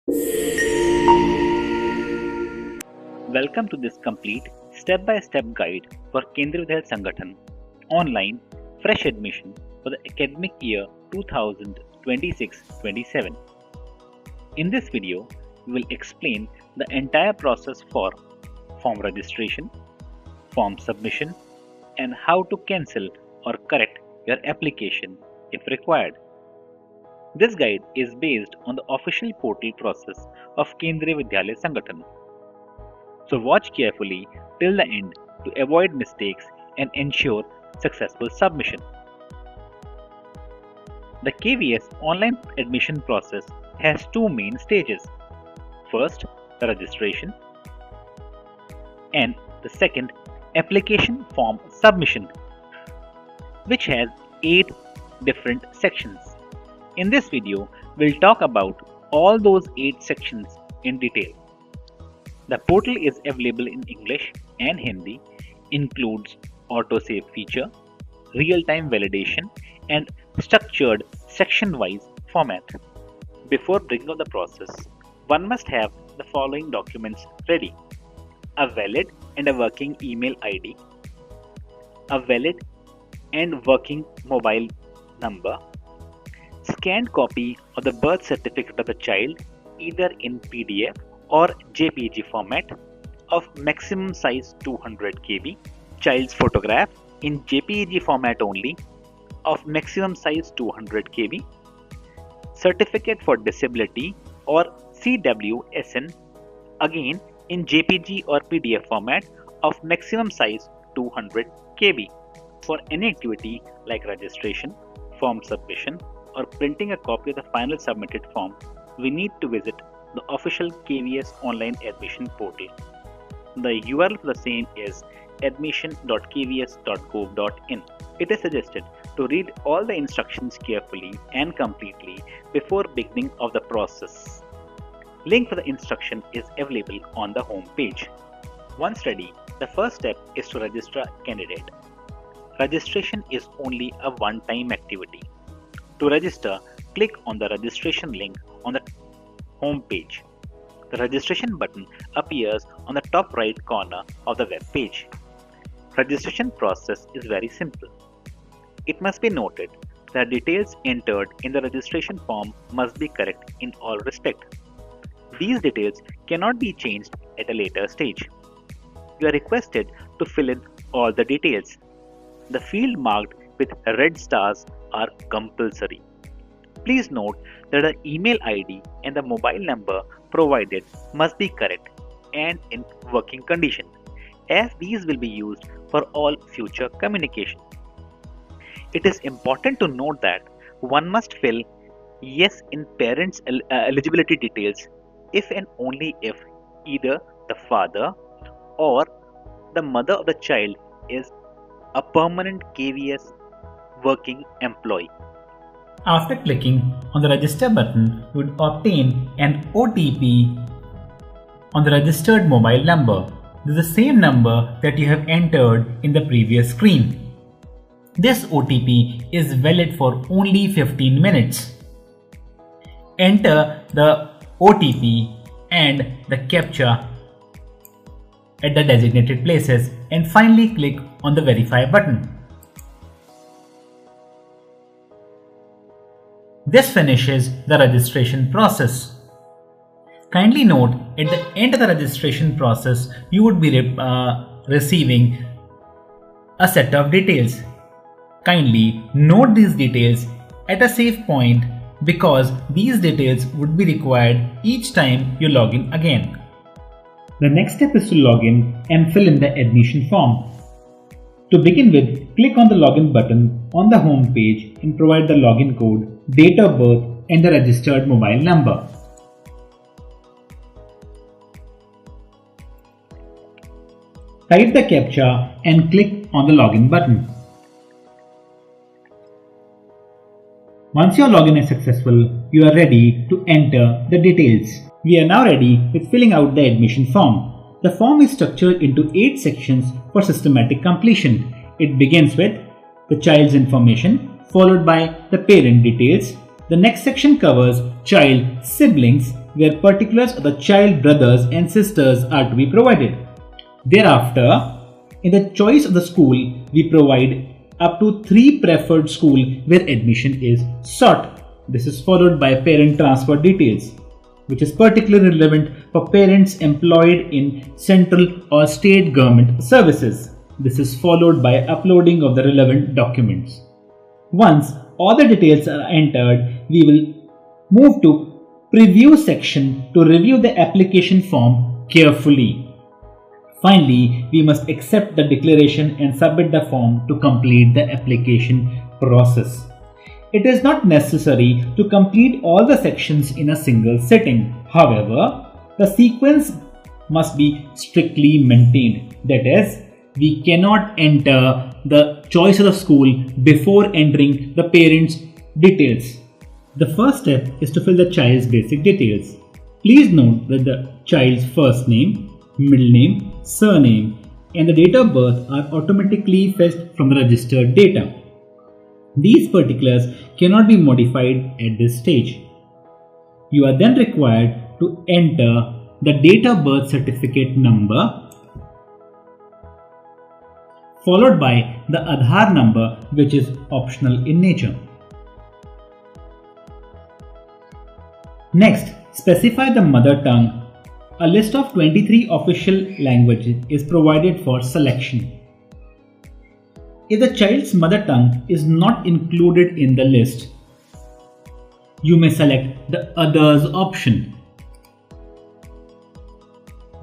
Welcome to this complete step-by-step guide for Kendriya Vidyalay Sangathan online fresh admission for the academic year 2026-27. In this video, we will explain the entire process for form registration, form submission, and how to cancel or correct your application if required. This guide is based on the official portal process of Kendriya Vidyalay Sangathan. So watch carefully till the end to avoid mistakes and ensure successful submission. The KVS online admission process has two main stages. First, the registration, and the second, application form submission, which has 8 different sections. In this video, we'll talk about all those 8 sections in detail. The portal is available in English and Hindi, includes autosave feature, real-time validation, and structured section-wise format. Before beginning of the process, one must have the following documents ready: a valid and a working email ID, a valid and working mobile number, scanned copy of the birth certificate of the child either in PDF or JPG format of maximum size 200 KB, child's photograph in JPG format only of maximum size 200 KB, certificate for disability or CWSN again in JPG or PDF format of maximum size 200 KB. For any activity like registration, form submission, or printing a copy of the final submitted form, we need to visit the official KVS online admission portal. The URL for the same is admission.kvs.gov.in. It is suggested to read all the instructions carefully and completely before beginning of the process. Link for the instruction is available on the home page. Once ready, the first step is to register a candidate. Registration is only a one-time activity. To register, click on the registration link on the home page. The registration button appears on the top right corner of the web page. Registration process is very simple. It must be noted that details entered in the registration form must be correct in all respect. These details cannot be changed at a later stage. You are requested to fill in all the details. The field marked with red stars are compulsory. Please note that the email ID and the mobile number provided must be correct and in working condition, as these will be used for all future communication. It is important to note that one must fill yes in parents' eligibility details if and only if either the father or the mother of the child is a permanent KVS working employee. After clicking on the register button, you would obtain an OTP on the registered mobile number. This is the same number that you have entered in the previous screen. This OTP is valid for only 15 minutes. Enter the OTP and the CAPTCHA at the designated places and finally click on the verify button. This finishes the registration process. Kindly note, at the end of the registration process, you would be receiving a set of details. Kindly note these details at a safe point because these details would be required each time you log in again. The next step is to log in and fill in the admission form. To begin with, click on the login button on the home page and provide the login code, date of birth, and the registered mobile number. Type the CAPTCHA and click on the login button. Once your login is successful, you are ready to enter the details. We are now ready with filling out the admission form. The form is structured into 8 sections for systematic completion. It begins with the child's information, followed by the parent details. The next section covers child, siblings, where particulars of the child brothers and sisters are to be provided. Thereafter, in the choice of the school, we provide up to 3 preferred schools where admission is sought. This is followed by parent transfer details, which is particularly relevant for parents employed in central or state government services. This is followed by uploading of the relevant documents. Once all the details are entered, we will move to preview section to review the application form carefully. Finally, we must accept the declaration and submit the form to complete the application process. It is not necessary to complete all the sections in a single sitting. However, the sequence must be strictly maintained. That is, we cannot enter the choice of the school before entering the parents' details. The first step is to fill the child's basic details. Please note that the child's first name, middle name, surname, and the date of birth are automatically fetched from the registered data. These particulars cannot be modified at this stage. You are then required to enter the date of birth certificate number followed by the Aadhaar number, which is optional in nature. Next, specify the mother tongue. A list of 23 official languages is provided for selection. If the child's mother tongue is not included in the list, you may select the Others option.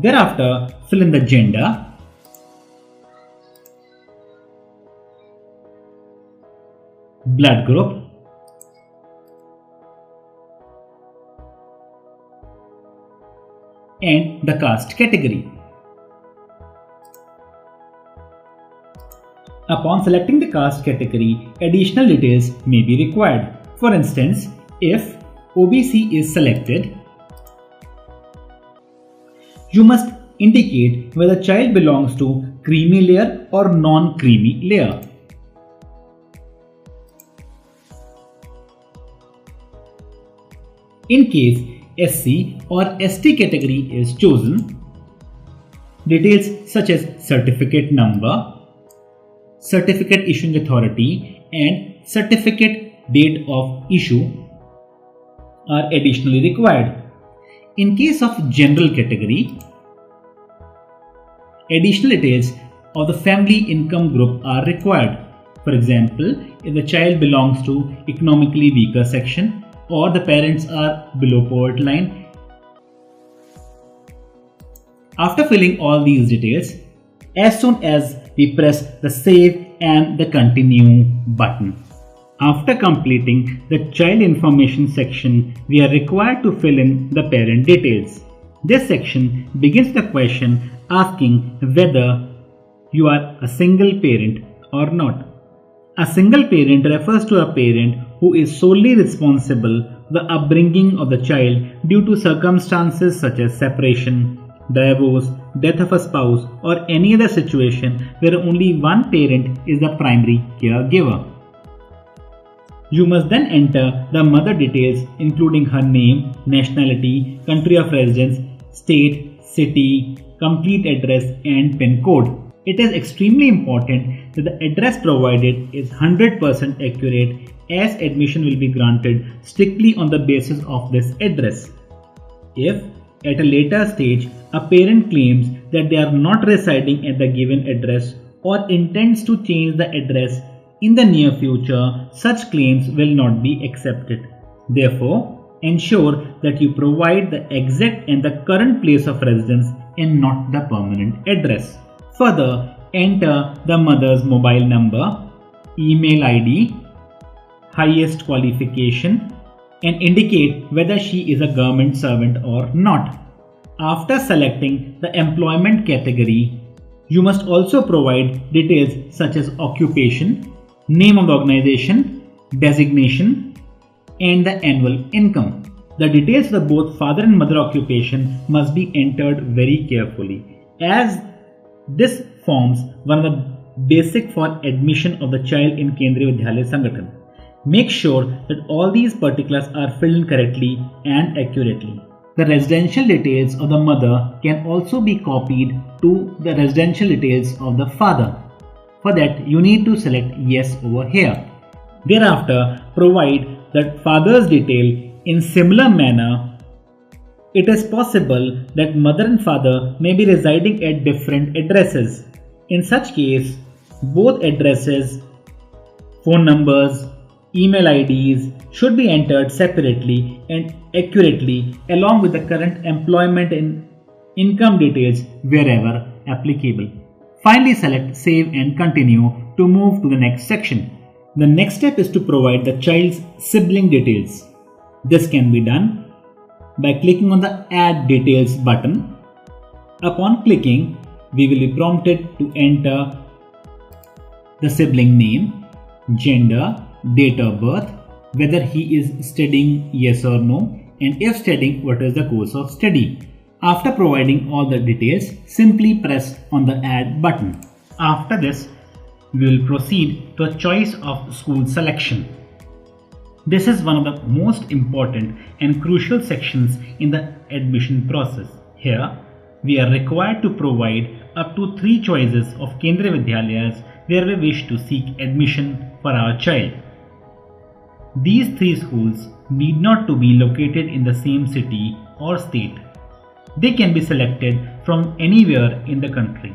Thereafter, fill in the gender, blood group, and the caste category. Upon selecting the caste category, additional details may be required. For instance, if OBC is selected, you must indicate whether the child belongs to creamy layer or non-creamy layer. In case SC or ST category is chosen, details such as certificate number, certificate issuing authority, and certificate date of issue are additionally required. In case of general category, additional details of the family income group are required. For example, if the child belongs to economically weaker section or the parents are below poverty line. After filling all these details, as soon as we press the save and the continue button. After completing the child information section, we are required to fill in the parent details. This section begins the question asking whether you are a single parent or not. A single parent refers to a parent who is solely responsible for the upbringing of the child due to circumstances such as separation, divorce, death of a spouse, or any other situation where only one parent is the primary caregiver. You must then enter the mother details including her name, nationality, country of residence, state, city, complete address, and PIN code. It is extremely important that the address provided is 100% accurate, as admission will be granted strictly on the basis of this address. If at a later stage a parent claims that they are not residing at the given address or intends to change the address in the near future, such claims will not be accepted. Therefore, ensure that you provide the exact and the current place of residence and not the permanent address. Further, enter the mother's mobile number, email ID, highest qualification, and indicate whether she is a government servant or not. After selecting the employment category, you must also provide details such as occupation, name of the organization, designation, and the annual income. The details of both father and mother occupation must be entered very carefully, as this forms one of the basic for admission of the child in Kendriya Vidhyalay Sangathan. Make sure that all these particulars are filled in correctly and accurately. The residential details of the mother can also be copied to the residential details of the father. For that, you need to select yes over here. Thereafter, provide the father's detail in similar manner. It is possible that mother and father may be residing at different addresses. In such case, both addresses, phone numbers, email IDs should be entered separately and accurately along with the current employment and income details wherever applicable. Finally, select Save and Continue to move to the next section. The next step is to provide the child's sibling details. This can be done by clicking on the Add Details button. Upon clicking, we will be prompted to enter the sibling name, gender, date of birth, whether he is studying yes or no, and if studying, what is the course of study. After providing all the details, simply press on the Add button. After this, we will proceed to a choice of school selection. This is one of the most important and crucial sections in the admission process. Here, we are required to provide up to 3 choices of Kendriya Vidyalayas where we wish to seek admission for our child. These 3 schools need not to be located in the same city or state. They can be selected from anywhere in the country.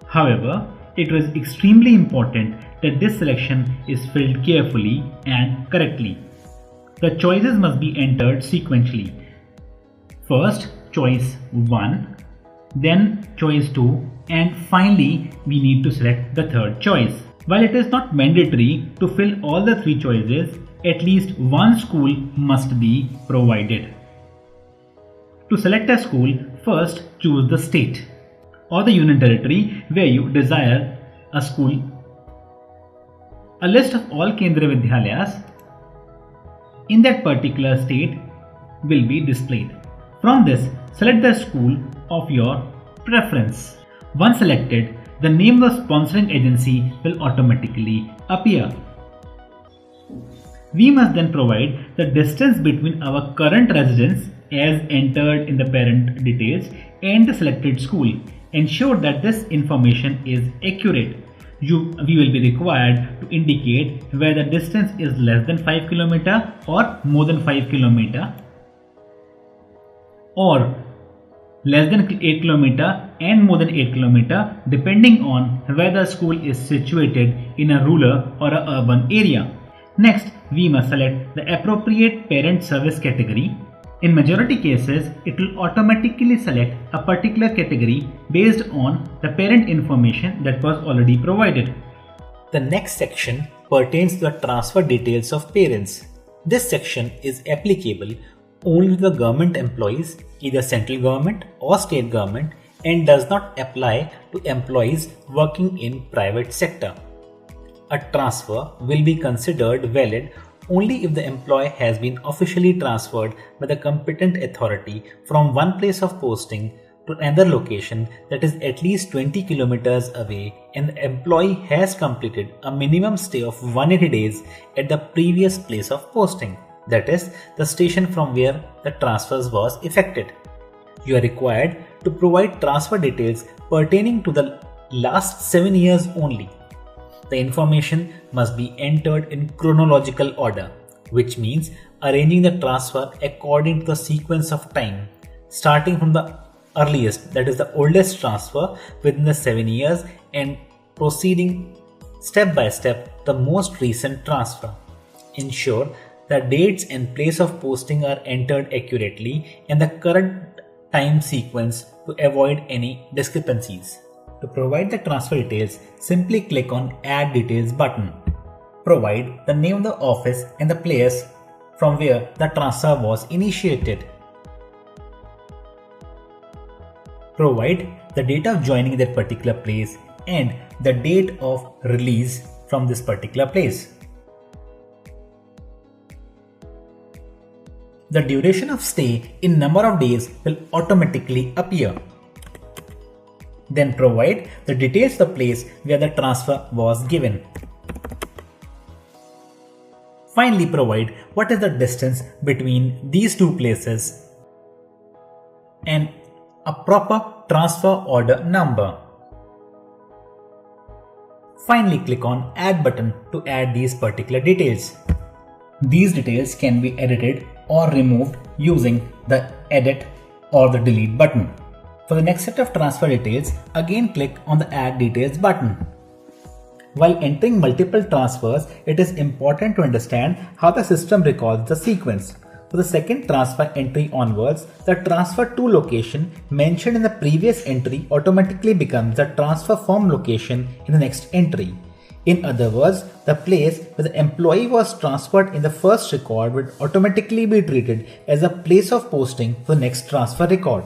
However, it was extremely important that this selection is filled carefully and correctly. The choices must be entered sequentially. First, choice 1, then choice 2, and finally we need to select the third choice. While it is not mandatory to fill all the 3 choices, at least one school must be provided. To select a school, first choose the state or the union territory where you desire a school. A list of all Kendriya Vidyalayas in that particular state will be displayed. From this, select the school of your preference. Once selected, the name of the sponsoring agency will automatically appear. We must then provide the distance between our current residence as entered in the parent details and the selected school. Ensure that this information is accurate. We will be required to indicate whether the distance is less than 5 km or more than 5 km or less than 8 km and more than 8 km depending on whether the school is situated in a rural or an urban area. Next, we must select the appropriate parent service category. In majority cases, it will automatically select a particular category based on the parent information that was already provided. The next section pertains to the transfer details of parents. This section is applicable only to the government employees, either central government or state government, and does not apply to employees working in private sector. A transfer will be considered valid only if the employee has been officially transferred by the competent authority from one place of posting to another location that is at least 20 kilometers away and the employee has completed a minimum stay of 180 days at the previous place of posting, that is, the station from where the transfer was effected. You are required to provide transfer details pertaining to the last 7 years only. The information must be entered in chronological order, which means arranging the transfer according to the sequence of time, starting from the earliest, that is the oldest transfer within the 7 years, and proceeding step by step the most recent transfer. Ensure that dates and place of posting are entered accurately and the current time sequence to avoid any discrepancies. To provide the transfer details, simply click on Add Details button. Provide the name of the office and the place from where the transfer was initiated. Provide the date of joining that particular place and the date of release from this particular place. The duration of stay in number of days will automatically appear. Then provide the details of the place where the transfer was given. Finally, provide what is the distance between these two places. and a proper transfer order number. Finally, click on Add button to add these particular details. These details can be edited or removed using the Edit or the Delete button. For the next set of transfer details, again click on the Add Details button. While entering multiple transfers, it is important to understand how the system records the sequence. For the second transfer entry onwards, the transfer to location mentioned in the previous entry automatically becomes the transfer from location in the next entry. In other words, the place where the employee was transferred in the first record would automatically be treated as a place of posting for the next transfer record.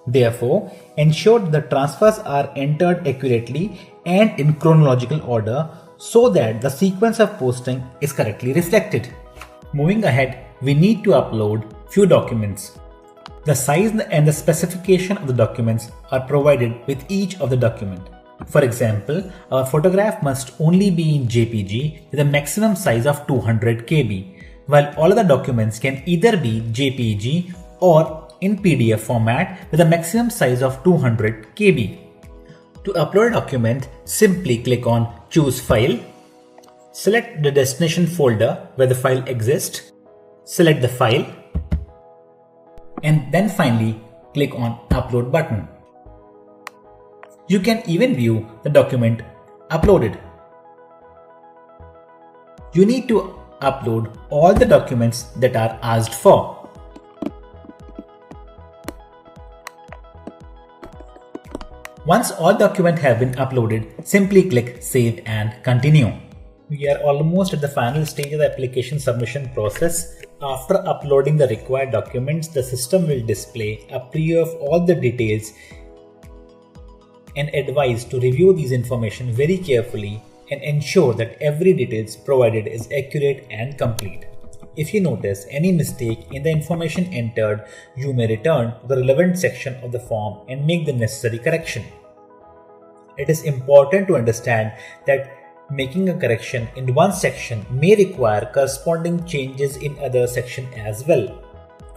Therefore, ensure the transfers are entered accurately and in chronological order so that the sequence of posting is correctly reflected. Moving ahead, we need to upload few documents. The size and the specification of the documents are provided with each of the document. For example, our photograph must only be in JPG with a maximum size of 200 KB, while all other documents can either be JPG or in PDF format with a maximum size of 200 KB. To upload a document, simply click on Choose File, select the destination folder where the file exists, select the file, and then finally click on Upload button. You can even view the document uploaded. You need to upload all the documents that are asked for. Once all documents have been uploaded, simply click Save and Continue. We are almost at the final stage of the application submission process. After uploading the required documents, the system will display a preview of all the details and advise to review these information very carefully and ensure that every details provided is accurate and complete. If you notice any mistake in the information entered, you may return to the relevant section of the form and make the necessary correction. It is important to understand that making a correction in one section may require corresponding changes in other section as well.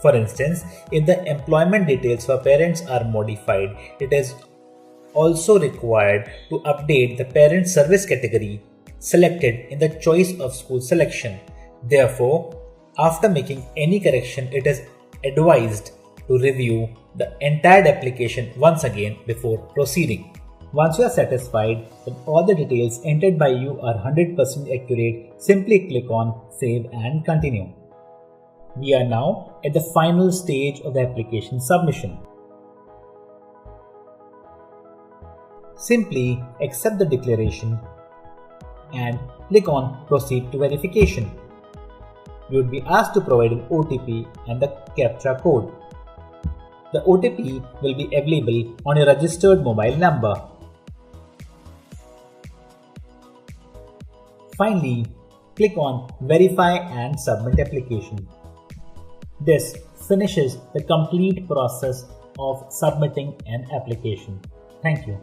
For instance, if the employment details for parents are modified, it is also required to update the parent service category selected in the choice of school selection. Therefore, after making any correction, it is advised to review the entire application once again before proceeding. Once you are satisfied that all the details entered by you are 100% accurate, simply click on Save and Continue. We are now at the final stage of the application submission. Simply accept the declaration and click on Proceed to Verification. You would be asked to provide an OTP and the CAPTCHA code. The OTP will be available on your registered mobile number. Finally, click on Verify and Submit Application. This finishes the complete process of submitting an application. Thank you.